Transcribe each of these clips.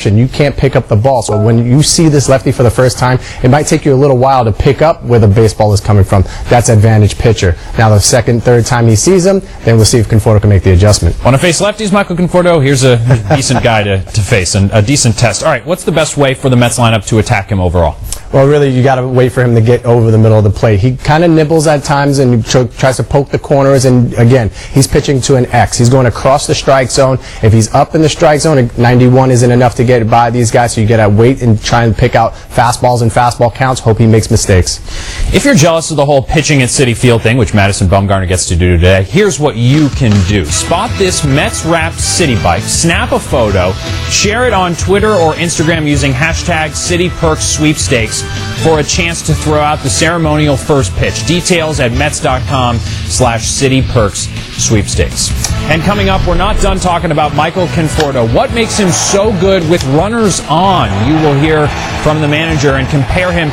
you can't pick up the ball. So when you see this lefty for the first time, it might take you a little while to pick up where the baseball is coming from. That's advantage pitcher. Now the second, third time he sees him, then we'll see if Conforto can make the adjustment. Want to face lefties, Michael Conforto? Here's a decent guy to face and a decent test. All right, what's the best way for the Mets lineup to attack him overall? Well, really, you got to wait for him to get over the middle of the plate. He kind of nibbles at times and tries to poke the corners. And again, he's pitching to an X. He's going across the strike zone. If he's up in the strike zone, 91 isn't enough to get by these guys. So you got to wait and try and pick out fastballs and fastball counts. Hope he makes mistakes. If you're jealous of the whole pitching at Citi Field thing, which Madison Bumgarner gets to do today, here's what you can do. Spot this Mets-wrapped Citi bike, snap a photo, share it on Twitter or Instagram using hashtag CitiPerksSweepstakes for a chance to throw out the ceremonial first pitch. Details at Mets.com/CitiPerksSweepstakes. And coming up, we're not done talking about Michael Conforto. What makes him so good with runners on? You will hear from the manager and compare him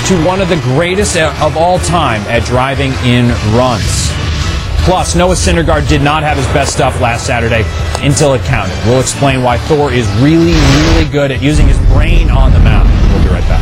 to one of the greatest of all time at driving in runs. Plus, Noah Syndergaard did not have his best stuff last Saturday until it counted. We'll explain why Thor is really, really good at using his brain on the mound. We'll be right back.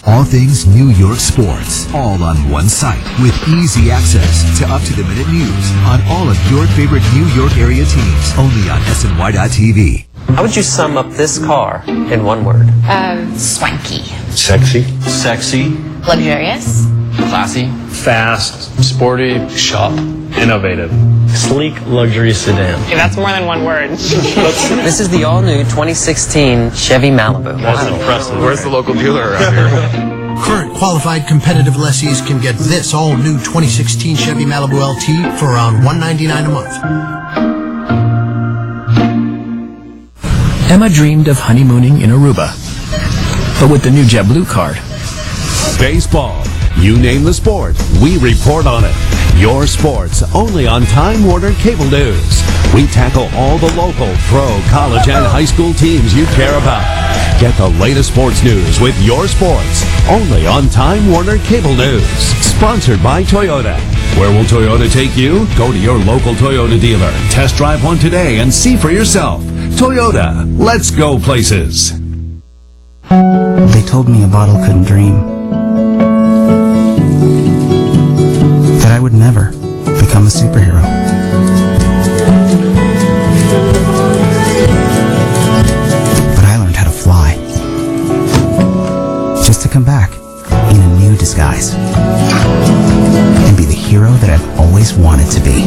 All things New York sports, all on one site with easy access to up-to-the-minute news on all of your favorite New York area teams, only on SNY.TV. How would you sum up this car in one word? Swanky. Sexy. Sexy. Luxurious. Classy. Fast. Sporty. Sharp. Innovative. Sleek luxury sedan. Okay, that's more than one word. This is the all-new 2016 Chevy Malibu. That's impressive. Where's the local dealer around here? Current qualified competitive lessees can get this all-new 2016 Chevy Malibu LT for around $199 a month. Emma dreamed of honeymooning in Aruba, but with the new JetBlue card. Baseball. You name the sport, we report on it. Your sports, only on Time Warner Cable News. We tackle all the local, pro, college, and high school teams you care about. Get the latest sports news with your sports, only on Time Warner Cable News. Sponsored by Toyota. Where will Toyota take you? Go to your local Toyota dealer. Test drive one today and see for yourself. Toyota, let's go places. They told me a bottle couldn't dream. That I would never become a superhero. But I learned how to fly. Just to come back in a new disguise. And be the hero that I've always wanted to be.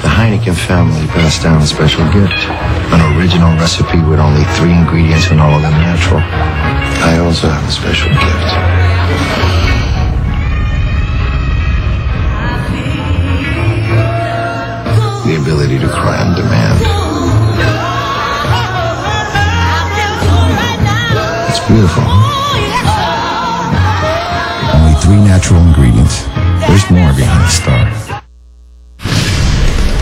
The Heineken family passed down a special gift. An original recipe with only 3 ingredients and all of them natural. I also have a special gift. The ability to cry on demand. It's beautiful. Only 3 natural ingredients. There's more behind the star.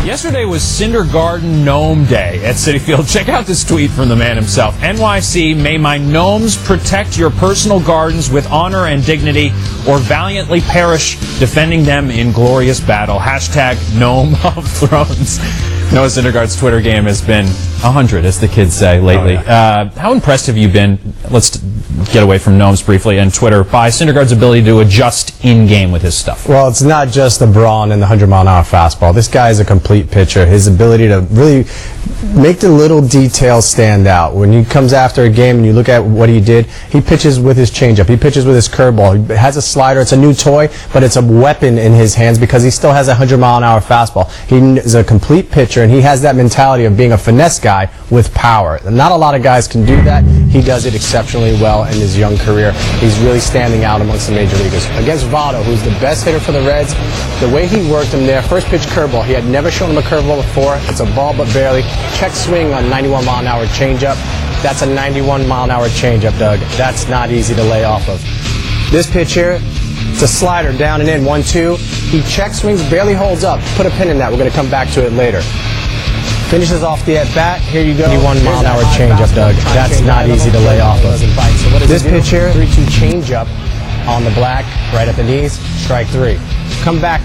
Yesterday was Cindergarden Gnome Day at Citi Field. Check out this tweet from the man himself. NYC, may my gnomes protect your personal gardens with honor and dignity, or valiantly perish defending them in glorious battle. Hashtag Gnome of Thrones. Noah Syndergaard's Twitter game has been 100, as the kids say, lately. Oh, yeah. How impressed have you been, let's get away from gnomes briefly, and Twitter, by Syndergaard's ability to adjust in-game with his stuff? Well, it's not just the brawn and the 100-mile-an-hour fastball. This guy is a complete pitcher. His ability to really make the little details stand out. When he comes after a game and you look at what he did, he pitches with his changeup. He pitches with his curveball. He has a slider. It's a new toy, but it's a weapon in his hands because he still has a 100-mile-an-hour fastball. He is a complete pitcher, and he has that mentality of being a finesse guy with power. Not a lot of guys can do that. He does it exceptionally well in his young career. He's really standing out amongst the major leaguers. Against Votto, who's the best hitter for the Reds, the way he worked him there, first pitch curveball. He had never shown him a curveball before. It's a ball but barely. Check swing on 91-mile-an-hour changeup. That's a 91-mile-an-hour changeup, Doug. That's not easy to lay off of. This pitch here, it's a slider down and in, 1-2. He check swings, barely holds up. Put a pin in that. We're going to come back to it later. Finishes off the at-bat. Here you go. 21-mile-an-hour changeup, Doug. That's not easy to lay off of. This pitch here, 3-2 changeup on the black, right at the knees, strike 3. Come back.